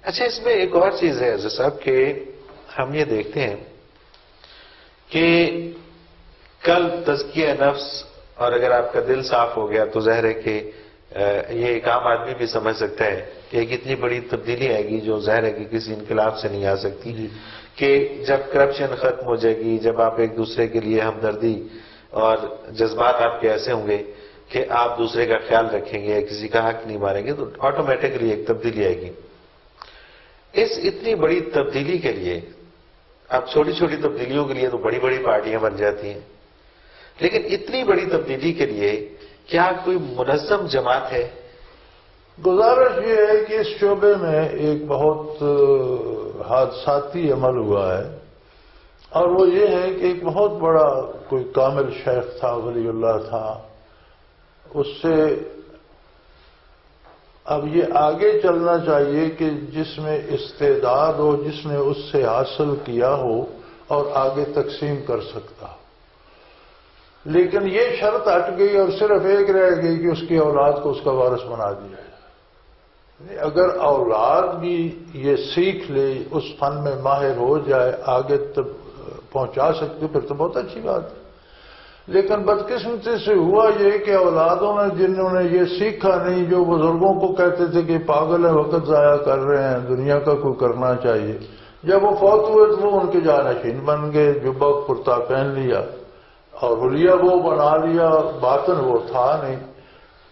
اچھا، اس میں ایک اور چیز ہے عزیز صاحب کہ ہم یہ دیکھتے ہیں کہ کل تزکیہ نفس، اور اگر آپ کا دل صاف ہو گیا تو ظاہر ہے کہ یہ ایک عام آدمی بھی سمجھ سکتا ہے کہ ایک اتنی بڑی تبدیلی آئے گی جو ظاہر ہے کہ کسی انقلاب سے نہیں آ سکتی، کہ جب کرپشن ختم ہو جائے گی، جب آپ ایک دوسرے کے لیے ہمدردی اور جذبات آپ کے ایسے ہوں گے کہ آپ دوسرے کا خیال رکھیں گے، کسی کا حق نہیں ماریں گے، تو آٹومیٹکلی ایک تبدیلی آئے گی۔ اس اتنی بڑی تبدیلی کے لیے، اب چھوٹی چھوٹی تبدیلیوں کے لیے تو بڑی بڑی پارٹیاں بن جاتی ہیں، لیکن اتنی بڑی تبدیلی کے لیے کیا کوئی منظم جماعت ہے؟ گزارش یہ ہے کہ اس شعبے میں ایک بہت حادثاتی عمل ہوا ہے، اور وہ یہ ہے کہ ایک بہت بڑا کوئی کامل شیخ تھا، ولی اللہ تھا، اس سے اب یہ آگے چلنا چاہیے کہ جس میں استعداد ہو، جس نے اس سے حاصل کیا ہو اور آگے تقسیم کر سکتا ہو، لیکن یہ شرط ہٹ گئی اور صرف ایک رہ گئی کہ اس کی اولاد کو اس کا وارث بنا دیا جائے۔ اگر اولاد بھی یہ سیکھ لے، اس فن میں ماہر ہو جائے، آگے پہنچا سکتے، پھر تو بہت اچھی بات ہے۔ لیکن بدقسمتی سے ہوا یہ کہ اولادوں نے جنہوں نے یہ سیکھا نہیں، جو بزرگوں کو کہتے تھے کہ پاگل ہیں، وقت ضائع کر رہے ہیں، دنیا کا کوئی کرنا چاہیے، جب وہ فوت ہوئے تو وہ ان کے جانشین بن گئے، جبہ کرتا پہن لیا اور حلیہ وہ بنا لیا، باطن وہ تھا نہیں،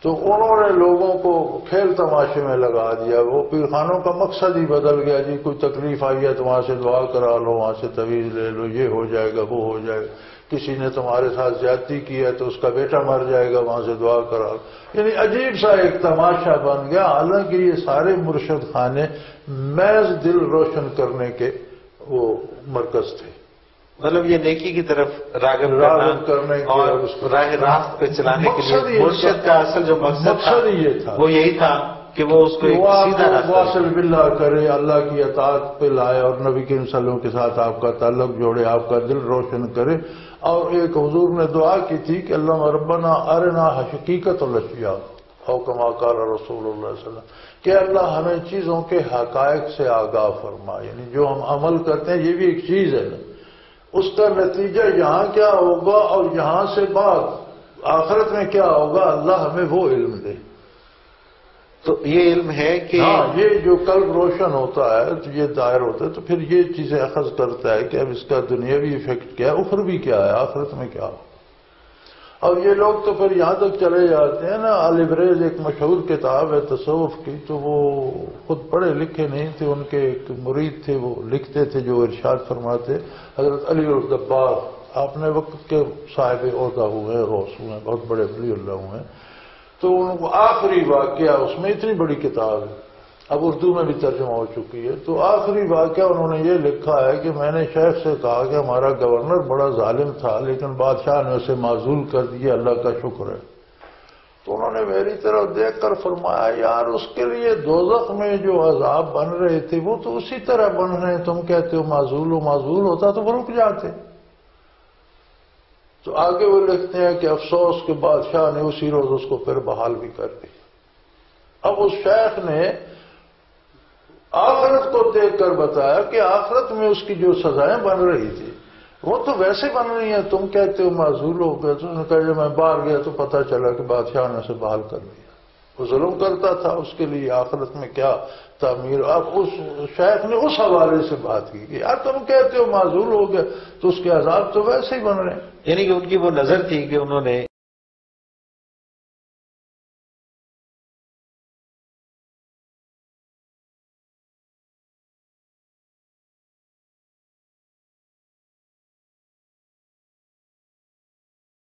تو انہوں نے لوگوں کو کھیل تماشے میں لگا دیا۔ وہ پیرخانوں کا مقصد ہی بدل گیا، جی کوئی تکلیف آئی ہے تو وہاں سے دعا کرا لو، وہاں سے تویز لے لو، یہ ہو جائے گا، وہ ہو جائے گا، کسی نے تمہارے ساتھ زیادتی کی ہے تو اس کا بیٹا مر جائے گا، وہاں سے دعا کرا لو، یعنی عجیب سا ایک تماشا بن گیا۔ حالانکہ یہ سارے مرشد خانے محض دل روشن کرنے کے وہ مرکز تھے، مطلب یہ نیکی کی طرف راغب کرنے کے اور اس کو راہ راست پہ چلانے کے لیے مرشد کا اصل جو مقصد ہی یہ تھا، وہ یہی تھا کہ وہ اس کو ایک سیدھا راستہ واصل باللہ کرے، اللہ کی اطاعت پہ لائے اور نبی کریم صلی اللہ علیہ وسلم کے ساتھ آپ کا تعلق جوڑے، آپ کا دل روشن کرے۔ اور ایک حضور نے دعا کی تھی کہ اللہ ربنا ارنا حقیقت الاشیاء او کما قال رسول اللہ صلی اللہ علیہ وسلم، کہ اللہ ہمیں چیزوں کے حقائق سے آگاہ فرما، یعنی جو ہم عمل کرتے ہیں یہ بھی ایک چیز ہے نا، اس کا نتیجہ یہاں کیا ہوگا اور یہاں سے بعد آخرت میں کیا ہوگا، اللہ ہمیں وہ علم دے۔ تو یہ علم ہے کہ ہاں، یہ جو قلب روشن ہوتا ہے تو یہ دائر ہوتا ہے، تو پھر یہ چیزیں اخذ کرتا ہے کہ اب اس کا دنیاوی ایفیکٹ کیا ہے، اخروی کیا ہے، آخرت میں کیا ہو۔ اور یہ لوگ تو پھر یہاں تک چلے جاتے ہیں نا، البریز ایک مشہور کتاب ہے تصوف کی، تو وہ خود پڑھے لکھے نہیں تھے، ان کے ایک مرید تھے، وہ لکھتے تھے جو ارشاد فرماتے، حضرت علی الدباغ اپنے وقت کے صاحب عہدہ ہوئے ہیں، روس ہوئے ہیں، بہت بڑے ولی اللہ ہوئے ہیں، تو ان کو آخری واقعہ، اس میں اتنی بڑی کتاب ہے، اب اردو میں بھی ترجمہ ہو چکی ہے، تو آخری واقعہ انہوں نے یہ لکھا ہے کہ میں نے شیخ سے کہا کہ ہمارا گورنر بڑا ظالم تھا لیکن بادشاہ نے اسے معزول کر دیا، اللہ کا شکر ہے۔ تو انہوں نے میری طرف دیکھ کر فرمایا، یار اس کے لیے دوزخ میں جو عذاب بن رہے تھے وہ تو اسی طرح بن رہے ہیں، تم کہتے ہو معزول ہوتا تو وہ رک جاتے۔ تو آگے وہ لکھتے ہیں کہ افسوس کہ بادشاہ نے اسی روز اس کو پھر بحال بھی کر دیا۔ اب اس شیخ نے آخرت کو دیکھ کر بتایا کہ آخرت میں اس کی جو سزائیں بن رہی تھی وہ تو ویسے بن رہی ہیں، تم کہتے ہو معزول ہو گئے۔ تو اس نے کہا جب میں باہر گیا تو پتہ چلا کہ بادشاہ نے اسے بحال کر دیا، وہ ظلم کرتا تھا، اس کے لیے آخرت میں کیا تعمیر۔ اب اس شیخ نے اس حوالے سے بات کی کہ یار تم کہتے ہو معزول ہو گئے تو اس کے عذاب تو ویسے ہی بن رہے ہیں، یعنی کہ ان کی وہ نظر تھی کہ انہوں نے